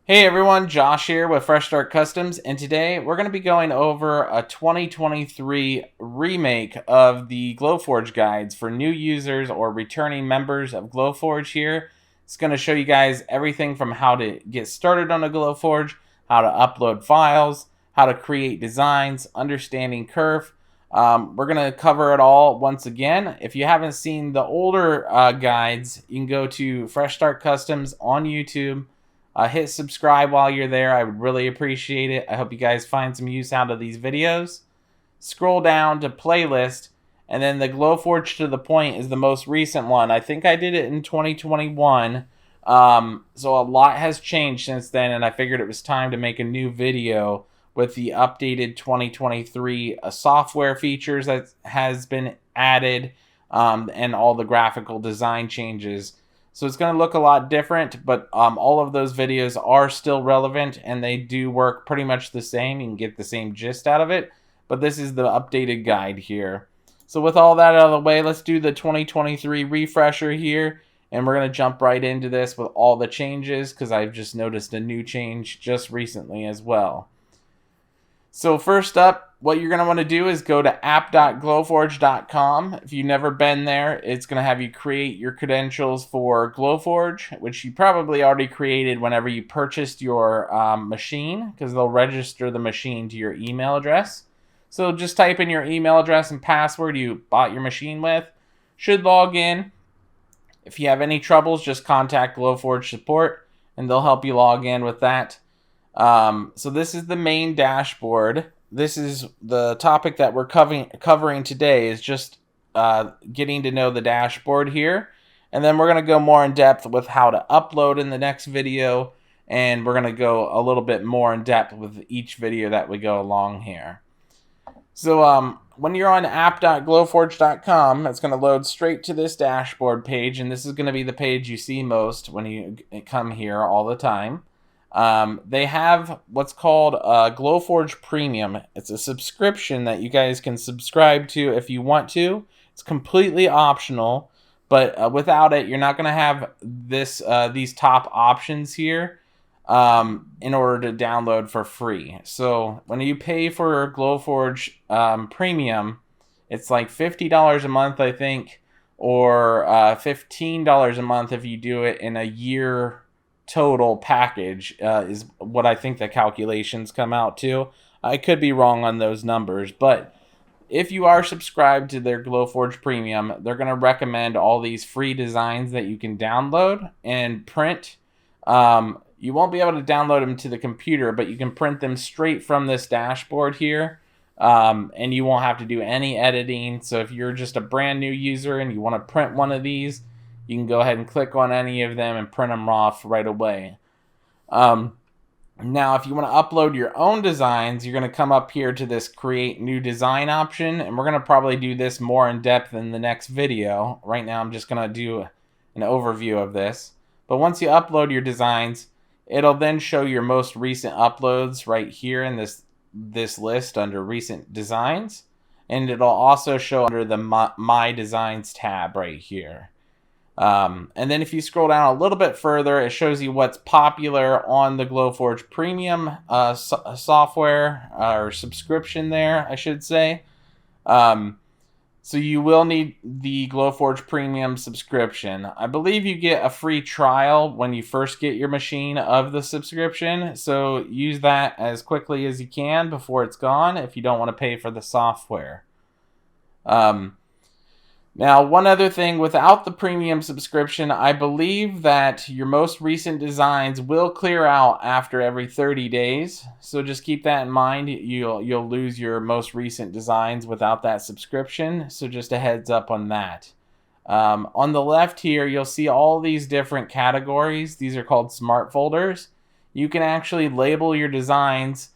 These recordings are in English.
Hey everyone, Josh here with Fresh Start Customs, and today we're going to be going over a 2023 remake of the Glowforge guides for new users or returning members of Glowforge here. It's going to show you guys everything from how to get started on a Glowforge, how to upload files, how to create designs, understanding Curve. We're going to cover it all once again. If you haven't seen the older guides, you can go to Fresh Start Customs on YouTube. Hit subscribe while you're there. I would really appreciate it. I hope you guys find some use out of these videos. Scroll down to playlist, and then the Glowforge to the Point is the most recent one. I think I did it in 2021. So a lot has changed since then, and I figured it was time to make a new video with the updated 2023 software features that has been added, and all the graphical design changes. So it's going to look a lot different, but all of those videos are still relevant, and they do work pretty much the same. You can get the same gist out of it, but this is the updated guide here. So with all that out of the way, let's do the 2023 refresher here, and we're going to jump right into this with all the changes, because I've just noticed a new change just recently as well. So first up, what you're going to want to do is go to app.glowforge.com. If you've never been there, it's going to have you create your credentials for Glowforge, which you probably already created whenever you purchased your machine, because they'll register the machine to your email address. So just type in your email address and password you bought your machine with. Should log in. If you have any troubles, just contact Glowforge support, and they'll help you log in with that. So this is the main dashboard. This is the topic that we're covering today, is just getting to know the dashboard here. And then we're going to go more in depth with how to upload in the next video. And we're going to go a little bit more in depth with each video that we go along here. So when you're on app.glowforge.com, it's going to load straight to this dashboard page. And this is going to be the page you see most when you come here all the time. They have what's called Glowforge Premium. It's a subscription that you guys can subscribe to if you want to. It's completely optional, but without it, you're not going to have these top options here in order to download for free. So when you pay for Glowforge Premium, it's like $50 a month, I think, or $15 a month if you do it in a year total package, is what I think the calculations come out to. I could be wrong on those numbers, but if you are subscribed to their Glowforge Premium, they're going to recommend all these free designs that you can download and print. You won't be able to download them to the computer, but you can print them straight from this dashboard here, and you won't have to do any editing. So if you're just a brand new user and you want to print one of these, you can go ahead and click on any of them and print them off right away. Now, if you want to upload your own designs, you're going to come up here to this Create New Design option, and we're going to probably do this more in depth in the next video. Right now, I'm just going to do an overview of this. But once you upload your designs, it'll then show your most recent uploads right here in this list under Recent Designs, and it'll also show under the My Designs tab right here. And then if you scroll down a little bit further, it shows you what's popular on the Glowforge Premium software or subscription there, I should say. So you will need the Glowforge Premium subscription. I believe you get a free trial when you first get your machine of the subscription, so use that as quickly as you can before it's gone if you don't want to pay for the software. Now, one other thing, without the premium subscription, I believe that your most recent designs will clear out after every 30 days. So just keep that in mind. You'll lose your most recent designs without that subscription. So just a heads up on that. On the left here, you'll see all these different categories. These are called smart folders. You can actually label your designs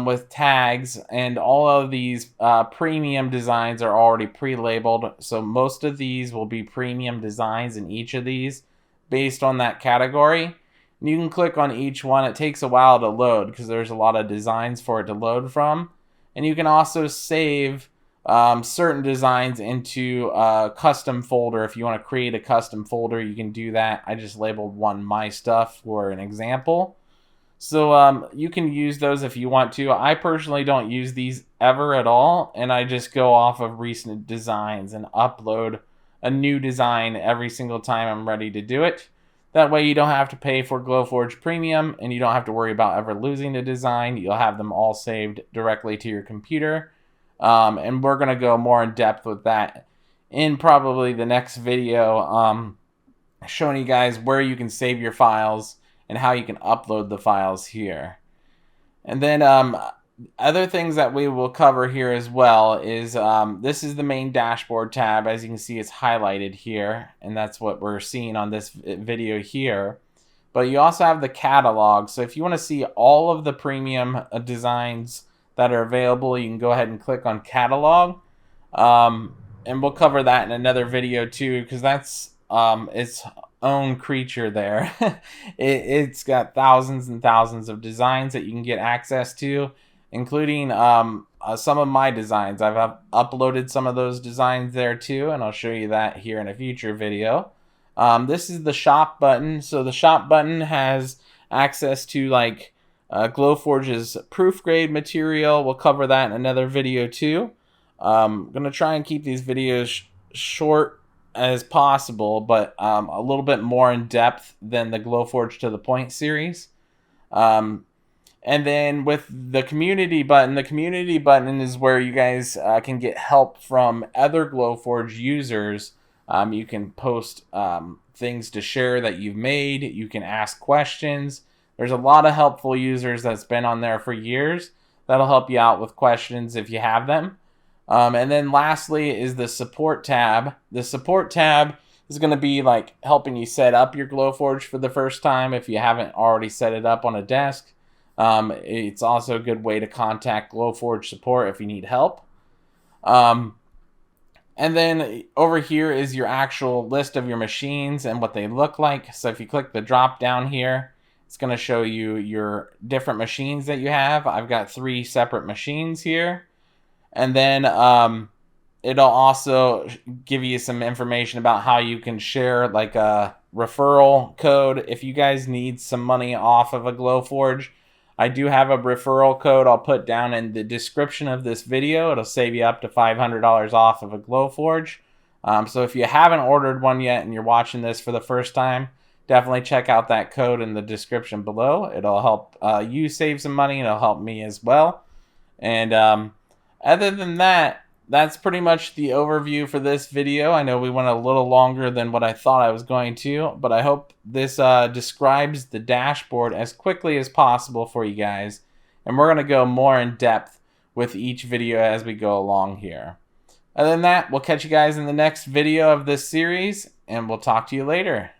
with tags, and all of these premium designs are already pre-labeled, so most of these will be premium designs in each of these based on that category. And you can click on each one. It takes a while to load because there's a lot of designs for it to load from, and you can also save certain designs into a custom folder. If you want to create a custom folder, you can do that. I just labeled one My Stuff for an example. So you can use those if you want to. I personally don't use these ever at all, and I just go off of recent designs and upload a new design every single time I'm ready to do it. That way you don't have to pay for Glowforge Premium, and you don't have to worry about ever losing a design. You'll have them all saved directly to your computer. And we're going to go more in depth with that in probably the next video, showing you guys where you can save your files and how you can upload the files here. And then other things that we will cover here as well is this is the main dashboard tab. As you can see, it's highlighted here, and that's what we're seeing on this video here. But you also have the catalog. So if you want to see all of the premium designs that are available, you can go ahead and click on catalog. And we'll cover that in another video too, because that's its own creature there. It's got thousands and thousands of designs that you can get access to, including some of my designs. I've uploaded some of those designs there too, and I'll show you that here in a future video. This is the shop button. So the shop button has access to like Glowforge's proof grade material. We'll cover that in another video too. I'm going to try and keep these videos short as possible, but a little bit more in depth than the Glowforge to the Point series. And then with the community button is where you guys can get help from other Glowforge users. You can post things to share that you've made. You can ask questions. There's a lot of helpful users that's been on there for years that'll help you out with questions if you have them. And then lastly is the support tab. The support tab is going to be like helping you set up your Glowforge for the first time if you haven't already set it up on a desk. It's also a good way to contact Glowforge support if you need help. And then over here is your actual list of your machines and what they look like. So if you click the drop down here, it's going to show you your different machines that you have. I've got 3 separate machines here. And then it'll also give you some information about how you can share like a referral code. If you guys need some money off of a Glowforge, I do have a referral code I'll put down in the description of this video. It'll save you up to $500 off of a Glowforge. So if you haven't ordered one yet and you're watching this for the first time, definitely check out that code in the description below. It'll help you save some money, and it'll help me as well. And other than that, that's pretty much the overview for this video. I know we went a little longer than what I thought I was going to, but I hope this describes the dashboard as quickly as possible for you guys. And we're going to go more in depth with each video as we go along here. Other than that, we'll catch you guys in the next video of this series, and we'll talk to you later.